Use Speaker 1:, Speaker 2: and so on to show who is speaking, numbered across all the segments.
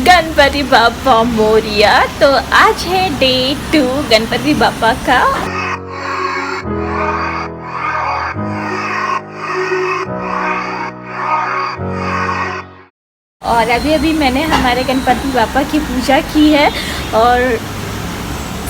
Speaker 1: गणपति बाप्पा मोरिया। तो आज है डे 2 गणपति बाप्पा का। और अभी मैंने हमारे गणपति बाप्पा की पूजा की है। और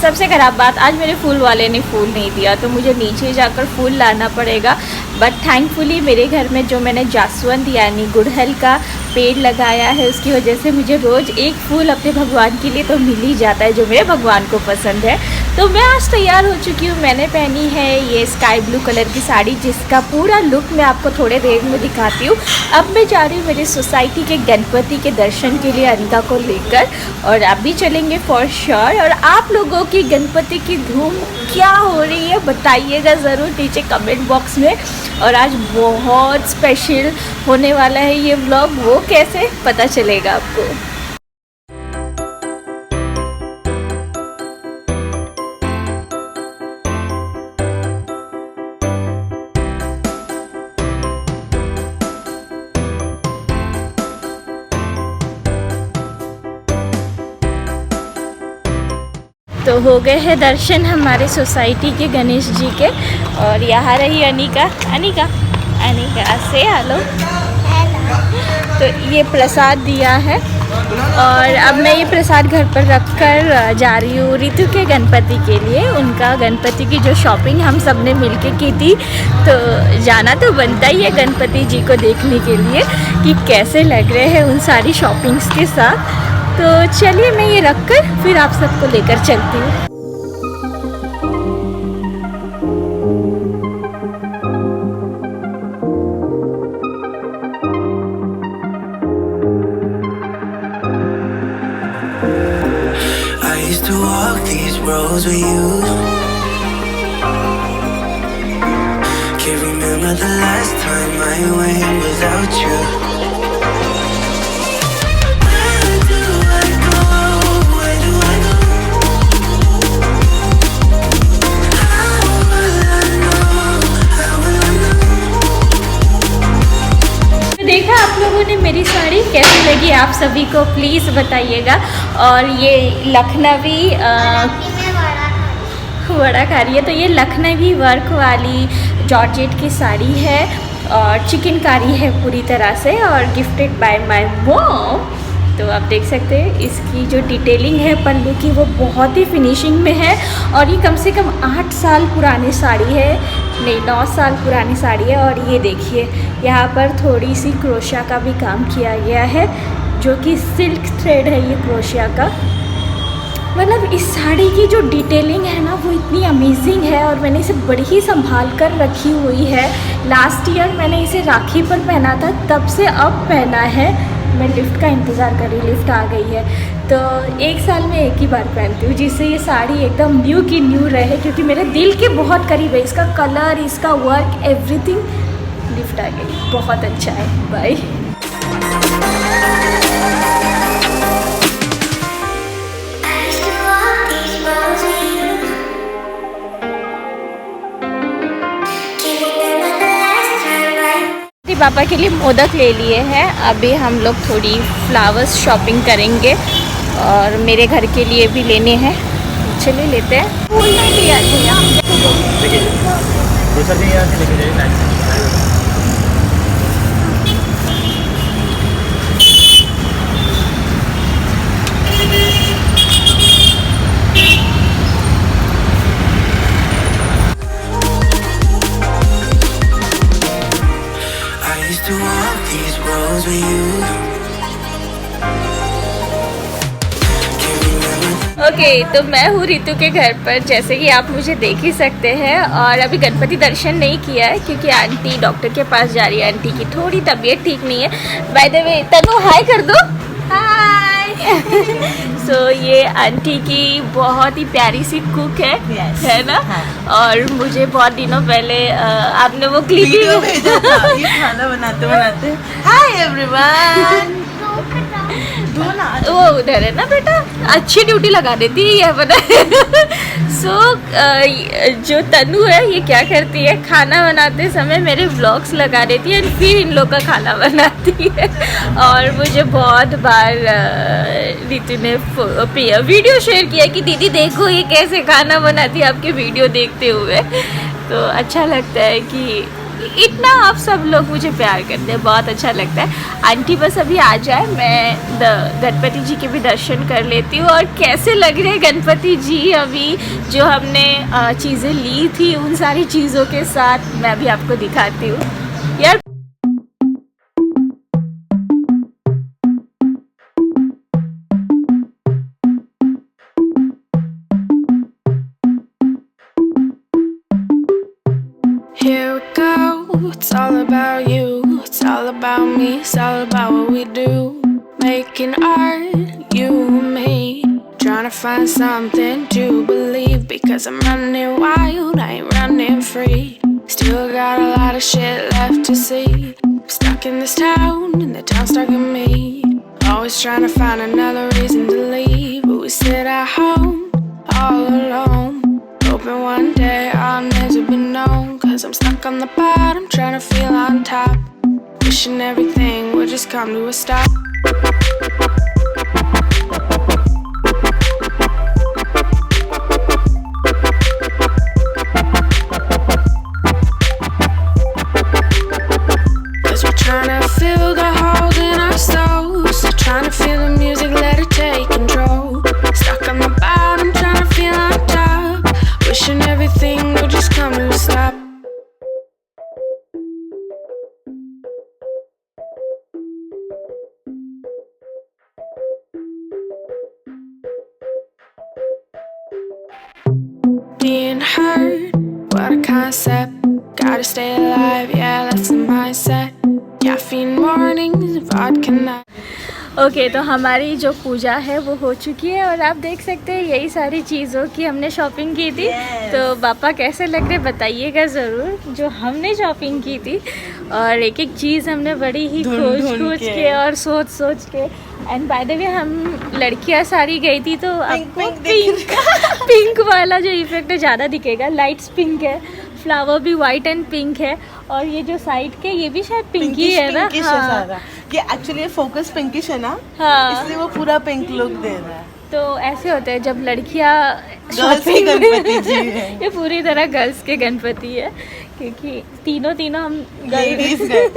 Speaker 1: सबसे ख़राब बात, आज मेरे फूल वाले ने फूल नहीं दिया, तो मुझे नीचे जाकर फूल लाना पड़ेगा। बट थैंकफुली मेरे घर में जो मैंने जासवंत यानी गुड़हल का पेड़ लगाया है, उसकी वजह से मुझे रोज़ एक फूल अपने भगवान के लिए तो मिल ही जाता है, जो मेरे भगवान को पसंद है। तो मैं आज तैयार हो चुकी हूँ। मैंने पहनी है ये स्काई ब्लू कलर की साड़ी, जिसका पूरा लुक मैं आपको थोड़े देर में दिखाती हूँ। अब मैं जा रही हूँ मेरी सोसाइटी के गणपति के दर्शन के लिए अनिका को लेकर, और अभी चलेंगे फॉर श्योर। और आप लोगों की गणपति की धूम क्या हो रही है बताइएगा ज़रूर नीचे कमेंट बॉक्स में। और आज बहुत स्पेशल होने वाला है ये व्लॉग, वो कैसे पता चलेगा आपको। तो हो गए हैं दर्शन हमारे सोसाइटी के गणेश जी के। और यहाँ रही अनिका। अनिका से हेलो। तो ये प्रसाद दिया है, और अब मैं ये प्रसाद घर पर रखकर जा रही हूँ रितु के गणपति के लिए। उनका गणपति की जो शॉपिंग हम सब ने मिल के की थी, तो जाना तो बनता ही है गणपति जी को देखने के लिए कि कैसे लग रहे हैं उन सारी शॉपिंग्स के साथ। तो चलिए मैं ये रखकर फिर आप सबको लेकर चलती हूँ।
Speaker 2: To walk these roads with you. Can't remember the last time I went without you. Where do I go? Where do I go? How will I know? How will I know?
Speaker 1: देखा आप लोगों ने मेरी साड़ी कैसी लगी आप सभी को प्लीज़ बताइएगा। और ये लखनवी वड़ा खा रही है, तो ये लखनवी वर्क वाली जॉर्जेट की साड़ी है और चिकनकारी है पूरी तरह से, और गिफ्टेड बाय माय मॉम। तो आप देख सकते हैं इसकी जो डिटेलिंग है पल्लू की, वो बहुत ही फिनिशिंग में है। और ये कम से कम 8 साल पुरानी साड़ी है, नहीं 9 साल पुरानी साड़ी है। और ये देखिए यहाँ पर थोड़ी सी क्रोशिया का भी काम किया गया है, जो कि सिल्क थ्रेड है ये क्रोशिया का। मतलब इस साड़ी की जो डिटेलिंग है ना, वो इतनी अमेजिंग है। और मैंने इसे बड़ी ही संभाल कर रखी हुई है। लास्ट ईयर मैंने इसे राखी पर पहना था, तब से अब पहना है। मैं लिफ्ट का इंतज़ार कर रही, लिफ्ट आ गई है। तो 1 साल में एक ही बार पहनती हूँ, जिससे ये साड़ी एकदम न्यू की न्यू रहे, क्योंकि मेरे दिल के बहुत करीब है। इसका कलर, इसका वर्क, एवरीथिंग। लिफ्ट आ गई, बहुत अच्छा है। बाय। पापा के लिए मोदक ले लिए हैं। अभी हम लोग थोड़ी फ्लावर्स शॉपिंग करेंगे, और मेरे घर के लिए भी लेने हैं। चलिए लेते हैं। फूल नहीं लिया
Speaker 2: To walk these roads with you.
Speaker 1: Okay, तो मैं हूँ रितु के घर पर, जैसे कि आप मुझे देख ही सकते हैं। और अभी गणपति दर्शन नहीं किया है, क्योंकि आंटी डॉक्टर के पास जा रही है। आंटी की थोड़ी तबीयत ठीक नहीं है। बाय द वे तनु हाय कर दो। हाय। सो ये आंटी की बहुत ही प्यारी सी कुक है, है ना? हाँ। और मुझे बहुत दिनों पहले आपने वो क्लिप
Speaker 3: भेजा था, ये खाना बनाते बनाते। Hi everyone.
Speaker 1: वो उधर है ना बेटा, अच्छी ड्यूटी लगा देती है ये पता। सो जो तनु है ये क्या करती है, खाना बनाते समय मेरे व्लॉग्स लगा देती है और फिर इन लोग का खाना बनाती है। और मुझे बहुत बार रितु ने वीडियो शेयर किया कि दीदी देखो ये कैसे खाना बनाती है आपके वीडियो देखते हुए। तो अच्छा लगता है कि इतना आप सब लोग मुझे प्यार करते हैं, बहुत अच्छा लगता है। आंटी बस अभी आ जाए, मैं गणपति जी के भी दर्शन कर लेती हूँ। और कैसे लग रहे हैं गणपति जी अभी जो हमने चीज़ें ली थी उन सारी चीज़ों के साथ मैं भी आपको दिखाती हूँ यार।
Speaker 4: Here we go, it's all about you, it's all about me, it's all about what we do. Making art, you and me, trying to find something to believe. Because I'm running wild, I ain't running free. Still got a lot of shit left to see. I'm stuck in this town, and the town's stuck in me. Always trying to find another reason to leave, but we sit at home, all alone. Hoping one day I'll never be known. Cause I'm stuck on the bottom, trying to feel on top. Wishing everything would just come to a stop. Cause we're trying to fill the holes in our souls. Trying to feel the music, let it take control. Stuck on the bottom, trying to feel on top. Wishing everything would just come to a stop. Being hurt, what a concept. Gotta stay alive, yeah, that's the mindset. Caffeine mornings, vodka night.
Speaker 1: Okay तो हमारी जो पूजा है वो हो चुकी है और आप देख सकते हैं यही सारी चीज़ों की हमने शॉपिंग की थी। तो पापा कैसे लग रहे बताइएगा ज़रूर जो हमने शॉपिंग की थी। और एक एक चीज़ हमने बड़ी ही खोज के और सोच के। एंड बाय द वे हम लड़कियां सारी गई थी तो आपको पिंक वाला जो इफेक्ट है ज़्यादा दिखेगा। लाइट्स पिंक है, फ्लावर भी वाइट एंड पिंक है और ये जो साइड के ये भी शायद पिंक ही है ना। हाँ।
Speaker 3: ये एक्चुअली फोकस पिंकिश है ना,
Speaker 1: हाँ।
Speaker 3: इसलिए वो पूरा पिंक लुक दे रहा है।
Speaker 1: तो ऐसे होते हैं जब लड़कियां
Speaker 3: गर्ल्स के गणपति जी हैं।
Speaker 1: ये पूरी तरह गर्ल्स के गणपति है क्योंकि तीनों हम
Speaker 3: लेडीज हैं।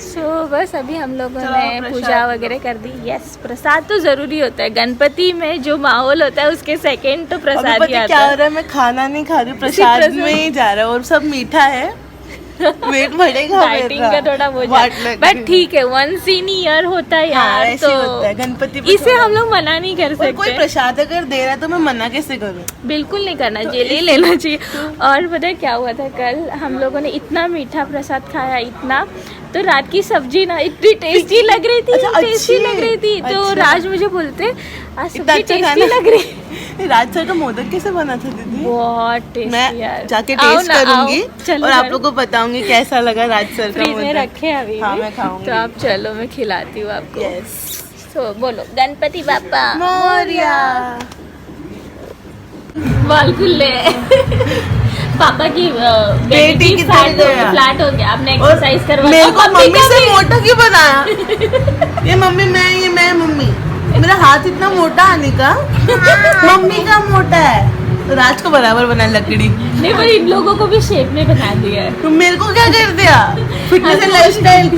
Speaker 1: सो बस अभी हम लोगों ने पूजा वगैरह कर दी। यस, प्रसाद तो जरूरी होता है गणपति में, जो माहौल होता है उसके सेकंड तो प्रसाद ही आता है।
Speaker 3: क्या हो रहा है, मैं खाना नहीं खा रही, प्रसाद में ही जा रहा है और सब मीठा है। वेट बढ़ेगा
Speaker 1: डाइटिंग का थोड़ा वो बट ठीक है, वंस इन ईयर होता है यार।
Speaker 3: हाँ, तो होता है गणपति पे
Speaker 1: इसे हम लोग मना नहीं कर सकते।
Speaker 3: कोई प्रसाद अगर दे रहा है तो मैं मना कैसे करूँ?
Speaker 1: बिल्कुल नहीं करना चाहिए, ले लेना चाहिए। और पता है क्या हुआ था, कल हम लोगों ने इतना मीठा प्रसाद खाया, इतना तो रात की सब्जी ना इतनी टेस्टी लग रही थी, टेस्टी लग रही थी। तो राज मुझे बोलते आज सब्जी टेस्टी लग रही।
Speaker 3: राज सर का मोदक कैसे बना था दीदी?
Speaker 1: बहुत टेस्टी
Speaker 3: मैं
Speaker 1: यार,
Speaker 3: जाके टेस्ट करूंगी और आप लोगों को बताऊंगी कैसा लगा राज सर का
Speaker 1: मोदक। में
Speaker 3: मोदक
Speaker 1: रखे अभी।
Speaker 3: हाँ, मैं खाऊंगी।
Speaker 1: तो आप चलो मैं खिलाती हूँ आपको। तो बोलो गणपति बाप्पा
Speaker 3: मोरिया।
Speaker 1: बालकुल्ले पापा की
Speaker 3: बेटी की
Speaker 1: फ्लैट हो गया, आपने एक्सरसाइज करवाया।
Speaker 3: मेरे को मम्मी से मोटा क्यों बनाया? ये मम्मी मैं मम्मी मेरा हाथ इतना मोटा आने का मम्मी का मोटा है तो राज को बराबर बना लकड़ी।
Speaker 1: नहीं पर इन लोगों को भी शेप में बना दिया है।
Speaker 3: तुम मेरे को क्या कर दिया? फिटनेस एंड लाइफस्टाइल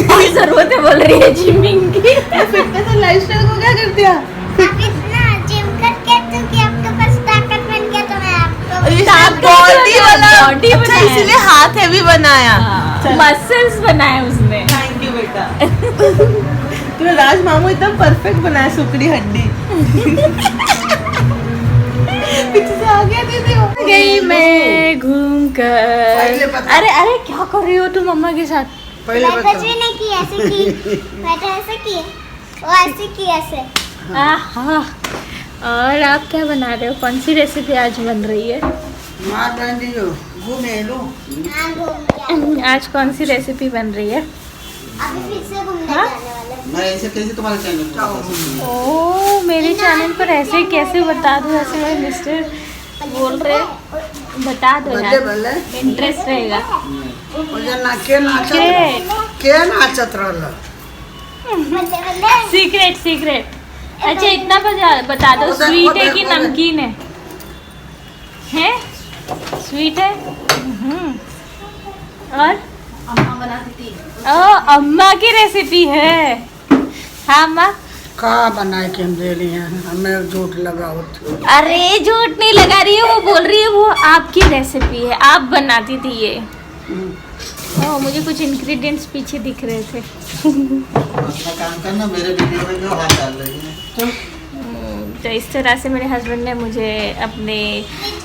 Speaker 1: कोई जरूरत है बोल रही है जिमिंग की।
Speaker 3: फिटनेस एंड लाइफस्टाइल को क्या कर दिया? बॉडी वाला
Speaker 1: बॉडी
Speaker 3: अच्छा इसलिए हाथ हैवी बनाया,
Speaker 1: मसल्स बनाए उसने।
Speaker 3: थैंक यू बेटा। तूने राज मामू इतना परफेक्ट बनाया, सुकड़ी हड्डी। पीछे से आ गया दीदी।
Speaker 1: गई मैं घूमकर। अरे क्या कर रही हो तुम मम्मा के साथ?
Speaker 5: कुछ भी नहीं की, ऐसे की। मैं तो ऐसे की, वो ऐसे की ऐसे।
Speaker 1: हाँ। और आप क्या बना रहे हो? कौन सी रेसिपी आज बन रही है?
Speaker 5: हाँ, घूम गया।
Speaker 1: आज कौन सी रेसिपी बन रही है?
Speaker 5: अभी फिर से घूमने जाने वाले हैं।
Speaker 6: मैं ऐसे कैसे तुम्हारे चैनल पर
Speaker 1: ओ मेरे चैनल पर ऐसे कैसे बता दूँ? ऐसे मैं मिस्टर बोल रहे बता दो
Speaker 6: बल्ले
Speaker 1: यार,
Speaker 6: बल्ले
Speaker 1: इंटरेस्ट रहेगा।
Speaker 6: के नाचत रहल
Speaker 1: सीक्रेट सीक्रेट। अच्छा इतना बता दो,
Speaker 6: उधर-
Speaker 1: स्वीट है
Speaker 6: उधर-
Speaker 1: कि
Speaker 6: उधर।
Speaker 1: नमकीन है? हैं? स्वीट है। और
Speaker 3: अम्मा बनाती थी।
Speaker 1: ओ अम्मा की रेसिपी है। हाँ अम्मा।
Speaker 6: का बनाए के हम दे रही हैं, हमें झूठ लगावत।
Speaker 1: अरे झूठ नहीं लगा रही है, वो बोल रही है वो आपकी रेसिपी है, आप बनाती थी ये। ओ मुझे कुछ इंग्रेडिएंट्स पीछे दिख रहे थे।
Speaker 7: अपना काम करना, मेरे वीडियो में क्यों हाथ डाल रही है?
Speaker 1: तो इस तरह से मेरे हस्बैंड ने मुझे अपने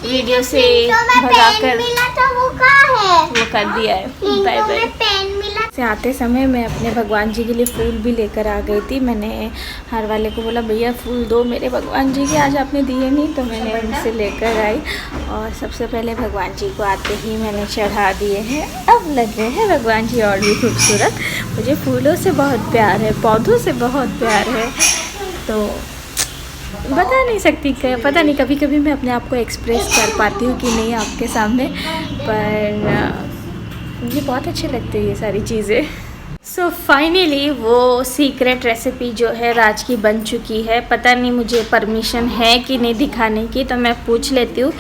Speaker 1: वीडियो से
Speaker 5: पेन
Speaker 1: भगाकर
Speaker 5: मिला था वो कहाँ है?
Speaker 1: वो कर दिया है। Bye bye.
Speaker 5: पेन मिला
Speaker 1: से आते समय मैं अपने भगवान जी के लिए फूल भी लेकर आ गई थी। मैंने हर वाले को बोला भैया फूल दो मेरे भगवान जी के, आज आपने दिए नहीं, तो मैंने उनसे लेकर आई और सबसे पहले भगवान जी को आते ही मैंने चढ़ा दिए हैं। अब लग रहे हैं भगवान जी और भी खूबसूरत। मुझे फूलों से बहुत प्यार है, पौधों से बहुत प्यार है, तो बता नहीं सकती, पता नहीं कभी कभी मैं अपने आप को एक्सप्रेस कर पाती हूँ कि नहीं आपके सामने, पर मुझे बहुत अच्छे लगते हैं ये सारी चीज़ें। सो फाइनली वो सीक्रेट रेसिपी जो है राज की बन चुकी है। पता नहीं मुझे परमिशन है कि नहीं दिखाने की, तो मैं पूछ लेती हूँ।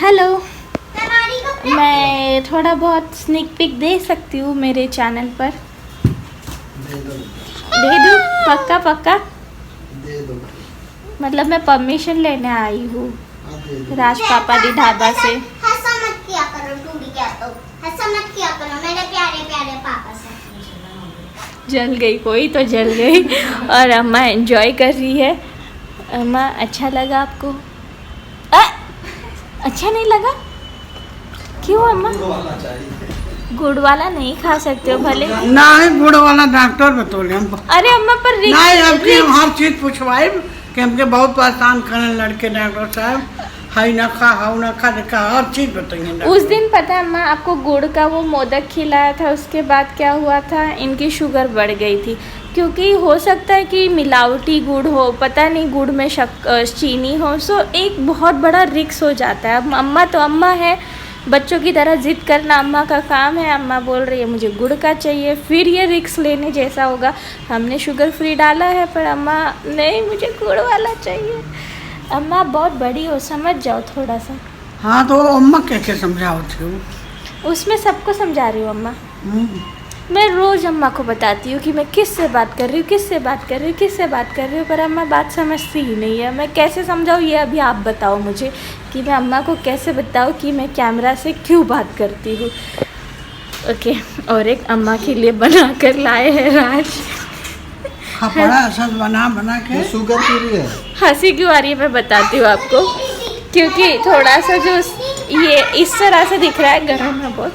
Speaker 1: हेलो, मैं थोड़ा बहुत स्निक पिक दे सकती हूँ मेरे चैनल पर? दे दूँ? पक्का पक्का?
Speaker 7: दे दो।
Speaker 1: मतलब मैं परमिशन लेने आई हूँ
Speaker 7: हाँ, दे दो।
Speaker 1: राज पापा दी ढाबा से।
Speaker 5: हंसा मत किया करो, टूट गया तो हंसा मत किया करो मेरे प्यारे प्यारे पापा से।
Speaker 1: जल गई, कोई तो जल गई। और अम्मा एंजॉय कर रही है। अम्मा अच्छा लगा आपको? अच्छा नहीं लगा? क्यों अम्मा? गुड़ वाला नहीं खा सकते हो भले?
Speaker 6: नहीं गुड़ वाला डॉक्टर बतौले हम।
Speaker 1: अरे अम्मा पर
Speaker 6: नहीं हमके हर चीज पूछवाई कि हमके बहुत परेशान करें लड़के डॉक्टर साहब, हाई ना खा हाउ ना खा देखा हर चीज बताइए।
Speaker 1: उस दिन पता है अम्मा आपको गुड़ का वो मोदक खिलाया था, उसके बाद क्या हुआ था, इनकी शुगर बढ़ गई थी। क्योंकि हो सकता है कि मिलावटी गुड़ हो, पता नहीं गुड़ में चीनी हो, सो एक बहुत बड़ा रिक्स हो जाता है। अब अम्मा तो अम्मा है, बच्चों की तरह जिद करना अम्मा का काम है। अम्मा बोल रही है मुझे गुड़ का चाहिए, फिर ये रिक्स लेने जैसा होगा। हमने शुगर फ्री डाला है, पर अम्मा नहीं मुझे गुड़ वाला चाहिए। अम्मा बहुत बड़ी हो, समझ जाओ थोड़ा सा।
Speaker 6: हाँ तो अम्मा क्या समझाओ थे?
Speaker 1: उसमें सबको समझा रही हूँ अम्मा। मैं रोज़ अम्मा को बताती हूँ कि मैं किससे बात कर रही हूँ, किससे बात कर रही हूँ, किससे बात कर रही हूँ, पर अम्मा बात समझती ही नहीं है। मैं कैसे समझाऊँ ये अभी आप बताओ मुझे, कि मैं अम्मा को कैसे बताऊँ कि मैं कैमरा से क्यों बात करती हूँ। ओके, और एक अम्मा के लिए बना कर लाए हैं राज।
Speaker 6: कपड़ा सब बना बना के।
Speaker 7: ये शुगर फ्री है।
Speaker 1: हंसी क्यों आ रही है मैं बताती हूँ आपको, क्योंकि थोड़ा सा जो ये इस तरह से दिख रहा है, गर्म है बहुत,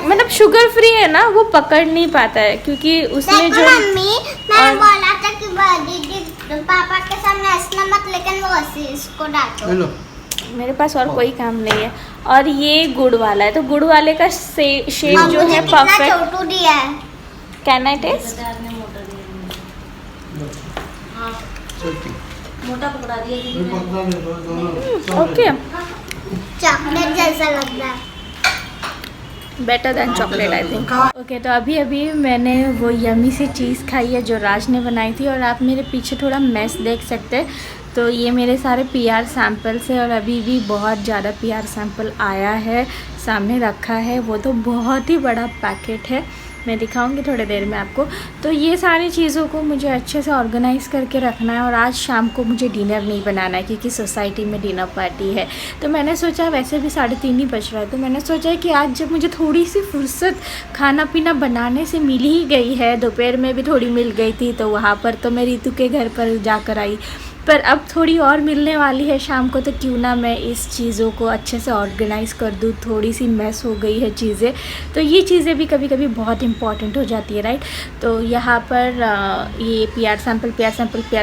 Speaker 1: मतलब शुगर फ्री है ना, वो पकड़ नहीं पाता है क्योंकि उसमें
Speaker 5: देखो
Speaker 1: जो
Speaker 5: मम्मी, मैंने बोला था कि दीदी पापा के सामने हंसना मत, लेकिन वो हंसी, इसको डांटो।
Speaker 7: हेलो।
Speaker 1: मेरे पास और कोई काम नहीं है। और ये गुड़ वाला है, तो गुड़ वाले का शेप जो है परफेक्ट।
Speaker 5: छोटू दिया है।
Speaker 1: Can I taste?
Speaker 3: मोटा पकड़ा दिया दीदी ने।
Speaker 1: ओके,
Speaker 5: चॉकलेट जैसा लग रहा है।
Speaker 1: Better than chocolate I think. Okay, तो अभी अभी मैंने वो यमी सी चीज़ खाई है जो राज ने बनाई थी, और आप मेरे पीछे थोड़ा मैस देख सकते हैं। तो ये मेरे सारे पीआर सैंपल्स है, और अभी भी बहुत ज़्यादा पीआर सैंपल आया है, सामने रखा है। वो तो बहुत ही बड़ा पैकेट है, मैं दिखाऊंगी थोड़ी देर में आपको। तो ये सारी चीज़ों को मुझे अच्छे से ऑर्गेनाइज़ करके रखना है, और आज शाम को मुझे डिनर नहीं बनाना है क्योंकि सोसाइटी में डिनर पार्टी है। तो मैंने सोचा, वैसे भी 3:30 ही बज रहा है, तो मैंने सोचा कि आज जब मुझे थोड़ी सी फुर्सत खाना पीना बनाने से मिल ही गई है, दोपहर में भी थोड़ी मिल गई थी, तो वहाँ पर तो मैं रीतू के घर पर जाकर आई, पर अब थोड़ी और मिलने वाली है शाम को, तो क्यों ना मैं इस चीज़ों को अच्छे से ऑर्गेनाइज़ कर दूँ। थोड़ी सी मैस हो गई है चीज़ें, तो ये चीज़ें भी कभी कभी बहुत इंपॉर्टेंट हो जाती है, राइट। तो यहाँ पर ये पीआर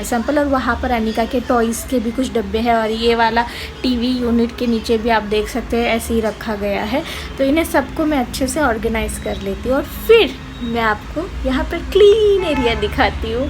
Speaker 1: सैंपल, और वहाँ पर अनिका के टॉयज़ के भी कुछ डब्बे हैं, और ये वाला टीवी यूनिट के नीचे भी आप देख सकते हैं ऐसे ही रखा गया है। तो इन्हें सबको मैं अच्छे से ऑर्गेनाइज़ कर लेती हूँ, और फिर मैं आपको यहाँ पर क्लीन एरिया दिखाती हूँ।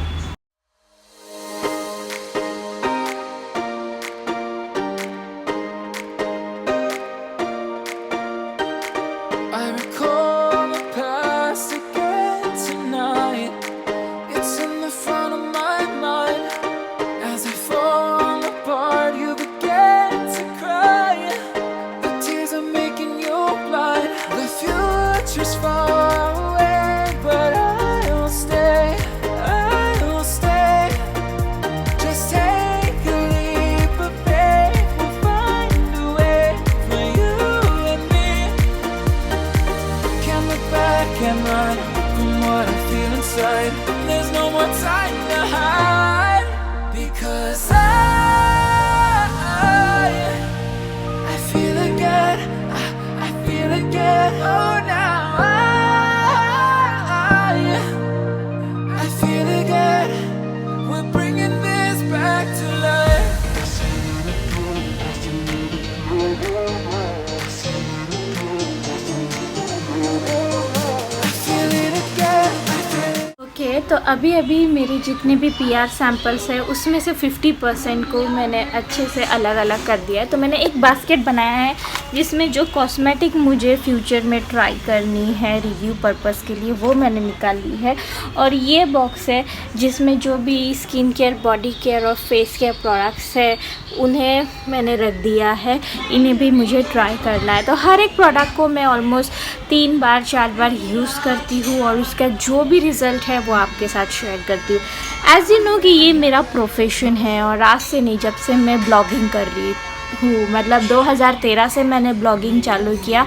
Speaker 1: अभी अभी मेरे जितने भी PR सैम्पल्स है उसमें से 50% को मैंने अच्छे से अलग अलग कर दिया है। तो मैंने एक बास्केट बनाया है जिसमें जो कॉस्मेटिक मुझे फ्यूचर में ट्राई करनी है रिव्यू पर्पस के लिए वो मैंने निकाल ली है। और ये बॉक्स है जिसमें जो भी स्किन केयर, बॉडी केयर और फेस केयर प्रोडक्ट्स है उन्हें मैंने रख दिया है। इन्हें भी मुझे ट्राई करना है। तो हर एक प्रोडक्ट को मैं ऑलमोस्ट 3 बार 4 बार यूज़ करती हूँ और उसका जो भी रिज़ल्ट है वो आपके साथ शेयर करती हूँ। एज यू नो कि ये मेरा प्रोफेशन है और आज से नहीं, जब से मैं ब्लॉगिंग कर रही हूँ, मतलब 2013 से मैंने ब्लॉगिंग चालू किया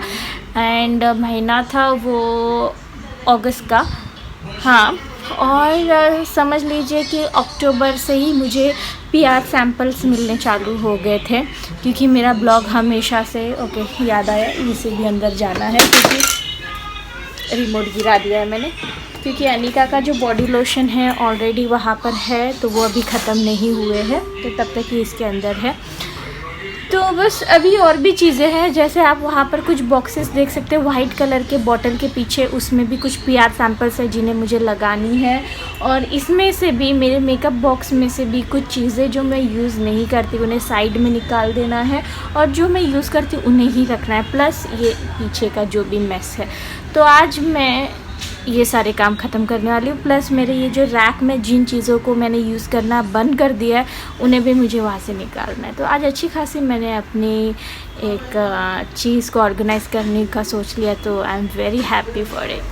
Speaker 1: एंड महीना था वो अगस्त का, हाँ। और समझ लीजिए कि अक्टूबर से ही मुझे PR सैम्पल्स मिलने चालू हो गए थे, क्योंकि मेरा ब्लॉग हमेशा से, ओके याद आया इसे भी अंदर जाना है क्योंकि रिमोट गिरा दिया है मैंने, क्योंकि अनिका का जो बॉडी लोशन है ऑलरेडी वहाँ पर है तो वो अभी ख़त्म नहीं हुए हैं, तो तब तक ही इसके अंदर है। तो बस अभी और भी चीज़ें हैं, जैसे आप वहाँ पर कुछ बॉक्सेस देख सकते हैं वाइट कलर के बॉटल के पीछे, उसमें भी कुछ PR सैम्पल्स है जिन्हें मुझे लगानी है। और इसमें से भी मेरे मेकअप बॉक्स में से भी कुछ चीज़ें जो मैं यूज़ नहीं करती उन्हें साइड में निकाल देना है और जो मैं यूज़ करती उन्हें ही रखना है, प्लस ये पीछे का जो भी मेस है। तो आज मैं ये सारे काम ख़त्म करने वाली हूँ, प्लस मेरे ये जो रैक में जिन चीज़ों को मैंने यूज़ करना बंद कर दिया है उन्हें भी मुझे वहाँ से निकालना है। तो आज अच्छी खासी मैंने अपनी एक चीज़ को ऑर्गेनाइज़ करने का सोच लिया, तो I am very happy for it.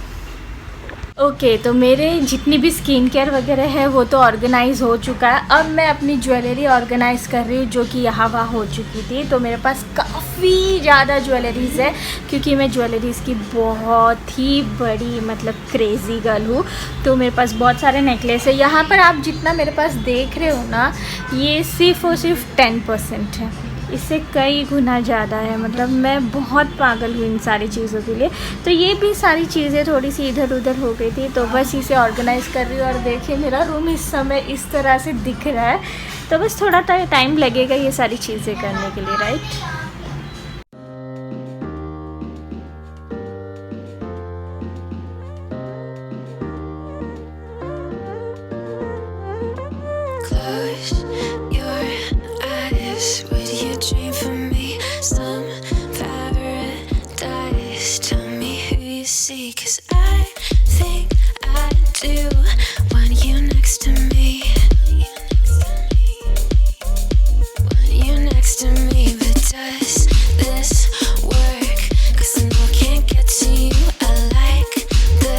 Speaker 1: Okay, तो मेरे जितनी भी स्किन केयर वगैरह है वो तो ऑर्गेनाइज़ हो चुका है। अब मैं अपनी ज्वेलरी ऑर्गेनाइज़ कर रही हूँ जो कि यहाँ वहाँ हो चुकी थी। तो मेरे पास काफ़ी ज़्यादा ज्वेलरीज़ है क्योंकि मैं ज्वेलरीज़ की बहुत ही बड़ी मतलब क्रेज़ी गर्ल हूँ। तो मेरे पास बहुत सारे नेकलेस है। यहाँ पर आप जितना मेरे पास देख रहे हो ना, ये सिर्फ़ और सिर्फ 10% है, इससे कई गुना ज़्यादा है। मतलब मैं बहुत पागल हूँ इन सारी चीज़ों के लिए। तो ये भी सारी चीज़ें थोड़ी सी इधर उधर हो गई थी, तो बस इसे ऑर्गेनाइज़ कर रही हूँ। और देखिए मेरा रूम इस समय इस तरह से दिख रहा है। तो बस थोड़ा टाइम लगेगा ये सारी चीज़ें करने के लिए, right.
Speaker 4: Close your eyes. Would you dream for me some paradise? Tell me who you see, 'cause I think I do want you next to me. Want you next to me, but does this work? 'Cause I know I can't get to you. I like the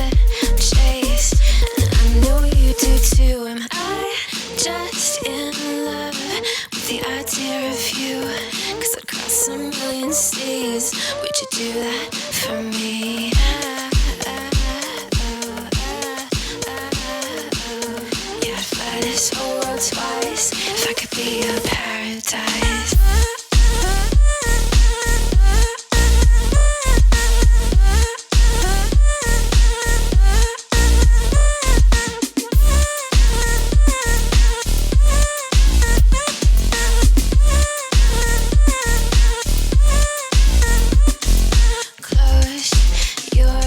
Speaker 4: chase, and I know you do too. Am I just in love with the idea of you? 'Cause I'd cross a million seas. Would you do that for me? Yeah, I'd fly this whole world twice if I could be your paradise. Close your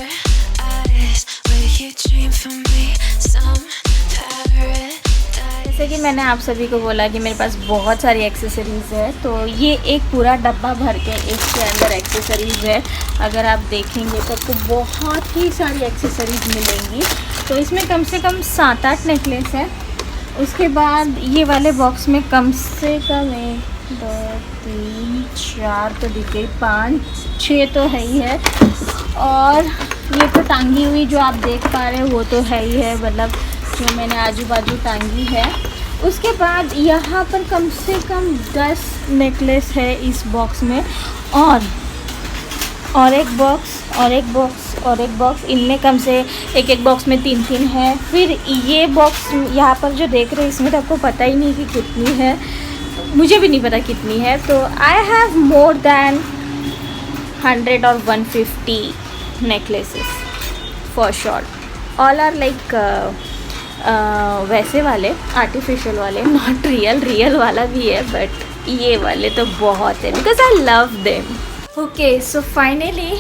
Speaker 4: eyes. Will you dream for me some paradise?
Speaker 1: जैसे कि मैंने आप सभी को बोला कि मेरे पास बहुत सारी एक्सेसरीज़ है, तो ये एक पूरा डब्बा भर के इसके अंदर एक्सेसरीज़ है। अगर आप देखेंगे तो आपको बहुत ही सारी एक्सेसरीज़ मिलेंगी। तो इसमें कम से कम 7-8 नेकलेस है। उसके बाद ये वाले बॉक्स में कम से कम 1 2 3 4 तो दिख गई, 5 6 तो है ही है। और ये तो टांगी हुई जो आप देख पा रहे हो वो तो है ही है, मतलब जो मैंने आजू बाजू टांगी है। उसके बाद यहाँ पर कम से कम 10 नेकलेस है इस बॉक्स में, और एक बॉक्स और एक बॉक्स और एक बॉक्स, इनमें कम से एक बॉक्स में 3 है। फिर ये बॉक्स यहाँ पर जो देख रहे हैं इसमें तो आपको पता ही नहीं कि कितनी है, मुझे भी नहीं पता कितनी है। तो आई हैव मोर दैन 100 और 150 necklaces for sure. All are like वैसे वाले आर्टिफिशियल वाले, नॉट रियल वाला भी है, बट ये वाले तो बहुत है because I love them. Okay, so finally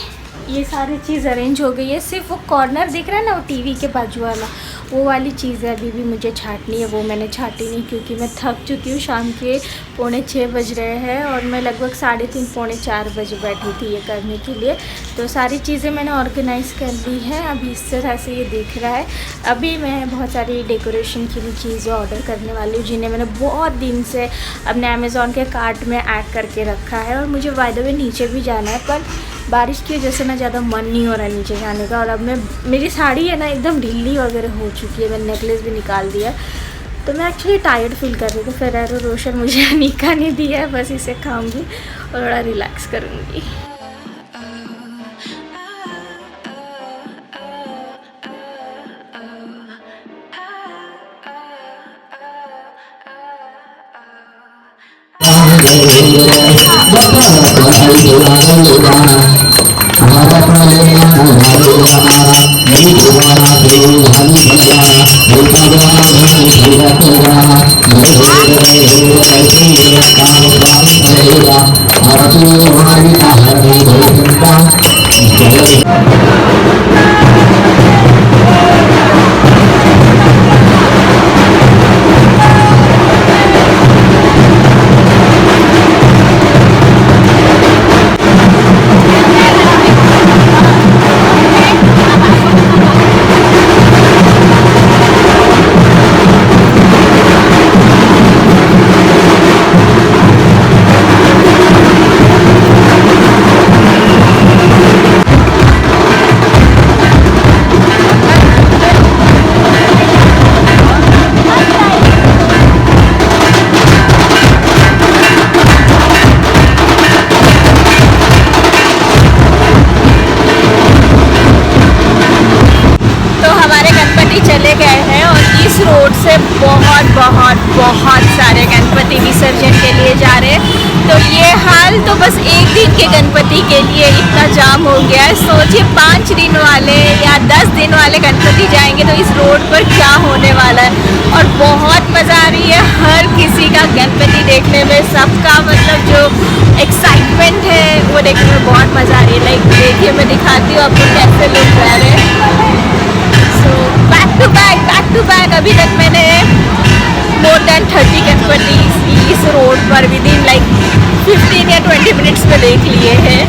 Speaker 1: ये सारी चीज़ अरेंज हो गई है। सिर्फ वो कॉर्नर दिख रहा है ना, वो टीवी के बाजू वाला, वो वाली चीज़ें अभी भी मुझे छांटनी है, वो मैंने छांटी नहीं क्योंकि मैं थक चुकी हूँ। शाम के 5:45 बज रहे हैं और मैं लगभग 3:30 पौने 4 बजे बैठी थी ये करने के लिए। तो सारी चीज़ें मैंने ऑर्गेनाइज़ कर ली है। अभी इस तरह से ये दिख रहा है। अभी मैं बहुत सारी डेकोरेशन की भी चीज़ें ऑर्डर करने वाली हूँ जिन्हें मैंने बहुत दिन से अपने अमेज़ॉन के कार्ट में ऐड करके रखा है। और मुझे बाय द वे नीचे भी जाना है, पर बारिश की वजह से ना ज़्यादा मन नहीं हो रहा है नीचे जाने का। और अब मेरी साड़ी है ना एकदम ढीली वगैरह हो चुकी है, मैंने नेकलेस भी निकाल दिया, तो मैं एक्चुअली टायर्ड फील कर रही थी। फेरेरो रोशर मुझे अनिका ने दिया है, बस इसे खाऊंगी और थोड़ा रिलैक्स करूँगी। बहुत सारे गणपति विसर्जन के लिए जा रहे हैं। तो ये हाल तो बस एक दिन के गणपति के लिए इतना जाम हो गया है। सोचिए 5 दिन वाले या 10 दिन वाले गणपति जाएंगे तो इस रोड पर क्या होने वाला है। और बहुत मज़ा आ रही है हर किसी का गणपति देखने में, सबका मतलब जो एक्साइटमेंट है वो देखने में बहुत मज़ा आ रही है। लाइक देखिए मैं दिखाती हूँ आपको कैसे लोग जा रहे हैं। सो बैक टू बैक अभी तक मैंने मोर देन 30 गणपति इस रोड पर विद इन लाइक 15 या 20 मिनट्स में देख लिए हैं।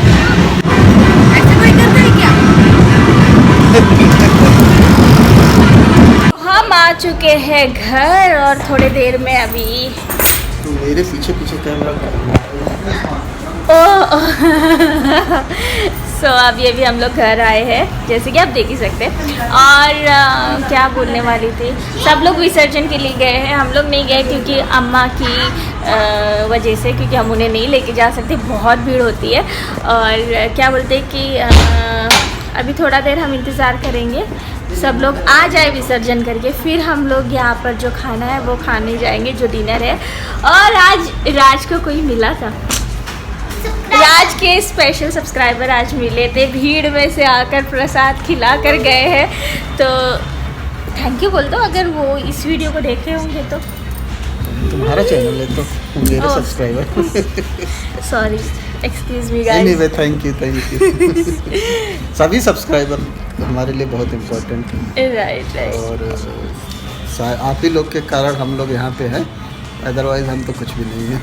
Speaker 1: ऐसे कोई करता है क्या? हम आ चुके हैं घर और थोड़ी देर में अभी
Speaker 7: मेरे पीछे पीछे कैमरा
Speaker 1: सो अभी हम लोग घर आए हैं, जैसे कि आप देख ही सकते हैं। और क्या बोलने वाली थी, सब लोग विसर्जन के लिए गए हैं, हम लोग नहीं गए क्योंकि अम्मा की वजह से, क्योंकि हम उन्हें नहीं लेके जा सकते, बहुत भीड़ होती है। और क्या बोलते हैं कि अभी थोड़ा देर हम इंतज़ार करेंगे, सब लोग आ जाए विसर्जन करके, फिर हम लोग यहाँ पर जो खाना है वो खाने जाएंगे, जो डिनर है। और आज राज को कोई मिला था, राज के स्पेशल सब्सक्राइबर आज मिले थे, भीड़ में से आकर प्रसाद खिला कर गए हैं। तो थैंक यू बोल दो अगर वो इस वीडियो को देख रहे होंगे तो।
Speaker 7: तुम्हारा चैनल है तो मेरे subscriber
Speaker 1: sorry, excuse me guys.
Speaker 7: Anyway thank you सभी सब्सक्राइबर हमारे लिए बहुत इम्पोर्टेंट है।
Speaker 1: राइट।
Speaker 7: और आप ही लोग के कारण हम लोग यहाँ पे हैं, अदरवाइज हम तो कुछ भी नहीं है।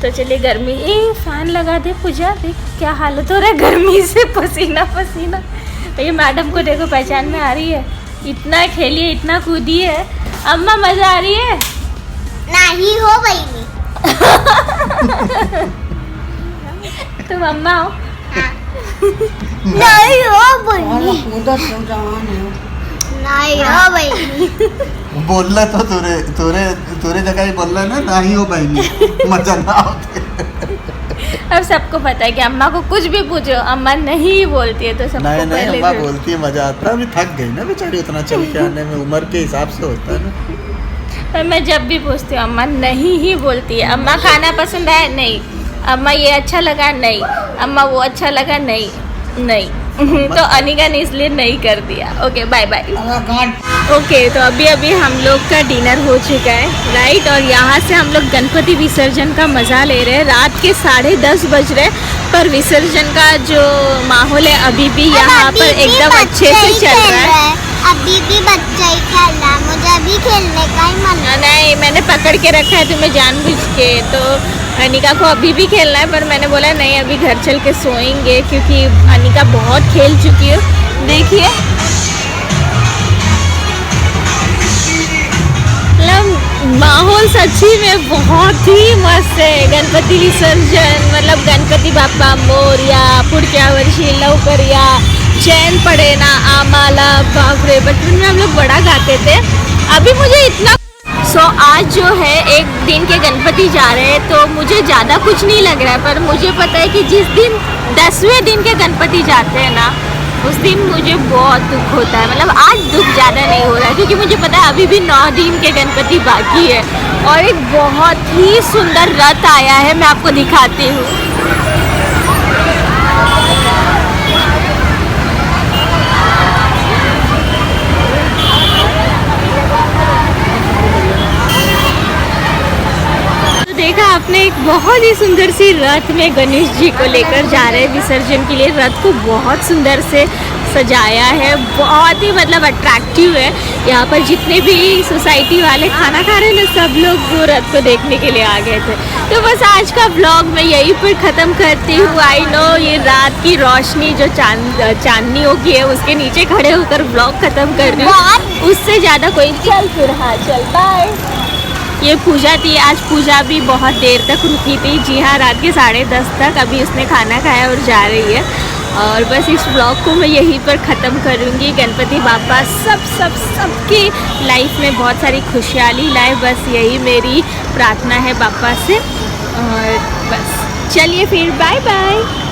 Speaker 1: तो चलिए, गर्मी फैन लगा दे पूजा, देख क्या हालत हो रहा है गर्मी से, पसीना पसीना। ये मैडम को देखो पहचान में आ रही है, इतना खेली है, इतना कूदी है। अम्मा मजा आ रही है?
Speaker 5: नहीं हो बहनी।
Speaker 1: तुम अम्मा हो?
Speaker 5: नहीं हो बहनी।
Speaker 6: उधर से जवान है।
Speaker 5: नहीं हो बहनी।
Speaker 7: बोलना तो तोरे जगह ही बोलना ना ही हो बहनी, मजा ना होते।
Speaker 1: अब सबको पता है कि अम्मा को कुछ भी पूछो अम्मा नहीं बोलती है, तो सबको
Speaker 7: नहीं
Speaker 1: पहले
Speaker 7: अम्मा
Speaker 1: से
Speaker 7: बोलती है, मजा आता है। अभी थक गई ना बेचारी, उतना चल के आने में उम्र के हिसाब से होता है ना।
Speaker 1: पर मैं जब भी पूछती हूँ अम्मा नहीं ही बोलती है। अम्मा खाना पसंद है? नहीं। अम्मा ये अच्छा लगा? नहीं। अम्मा वो अच्छा लगा? नहीं। तो अनिका ने इसलिए नहीं कर दिया। Okay bye bye. ओके तो अभी हम लोग का डिनर हो चुका है, राइट। और यहाँ से हम लोग गणपति विसर्जन का मज़ा ले रहे हैं। रात के 10:30 बज रहे, पर विसर्जन का जो माहौल है अभी भी यहाँ पर एकदम अच्छे से चल रहा है।
Speaker 5: अभी भी बच्चा ही खेल रहा है, मुझे अभी खेलने का ही मन है।
Speaker 1: नहीं, मैंने पकड़ के रखा है तुम्हें जानबूझ के, तो अनिका को अभी भी खेलना है, पर मैंने बोला नहीं अभी घर चल के सोएंगे क्योंकि अनिका बहुत खेल चुकी है। देखिए मतलब माहौल सच्ची में बहुत ही मस्त है। गणपती विसर्जन मतलब गणपती बाप्पा मोरया, पुढच्या वर्षी लवकर या, चैन पड़े ना आमाला, बाप रे बचपन में हम लोग बड़ा गाते थे। अभी मुझे इतना आज जो है एक दिन के गणपति जा रहे हैं तो मुझे ज़्यादा कुछ नहीं लग रहा है, पर मुझे पता है कि जिस दिन 10वें दिन के गणपति जाते हैं ना उस दिन मुझे बहुत दुख होता है। मतलब आज दुख ज़्यादा नहीं हो रहा है क्योंकि मुझे पता है अभी भी 9 दिन के गणपति बाकी है और एक बहुत ही सुंदर रथ आया है, मैं आपको दिखाती हूँ। देखा आपने एक बहुत ही सुंदर सी रथ में गणेश जी को लेकर जा रहे हैं विसर्जन के लिए। रथ को बहुत सुंदर से सजाया है, बहुत ही मतलब अट्रैक्टिव है। यहाँ पर जितने भी सोसाइटी वाले खाना खा रहे हैं ना सब लोग वो रथ को देखने के लिए आ गए थे। तो बस आज का ब्लॉग मैं यहीं पर ख़त्म करती हूँ। आई नो ये रात की रोशनी जो चांदनियों की है उसके नीचे खड़े होकर ब्लॉग ख़त्म कर रही हूँ, उससे ज़्यादा कोई चल फिर हाँ चल बाय। ये पूजा थी, आज पूजा भी बहुत देर तक रुकी थी। जी हाँ, रात के 10:30 तक। अभी उसने खाना खाया और जा रही है। और बस इस ब्लॉग को मैं यहीं पर ख़त्म करूँगी। गणपति बाप्पा सबकी लाइफ में बहुत सारी खुशहाली लाए, बस यही मेरी प्रार्थना है बाप्पा से। और बस चलिए फिर बाय बाय।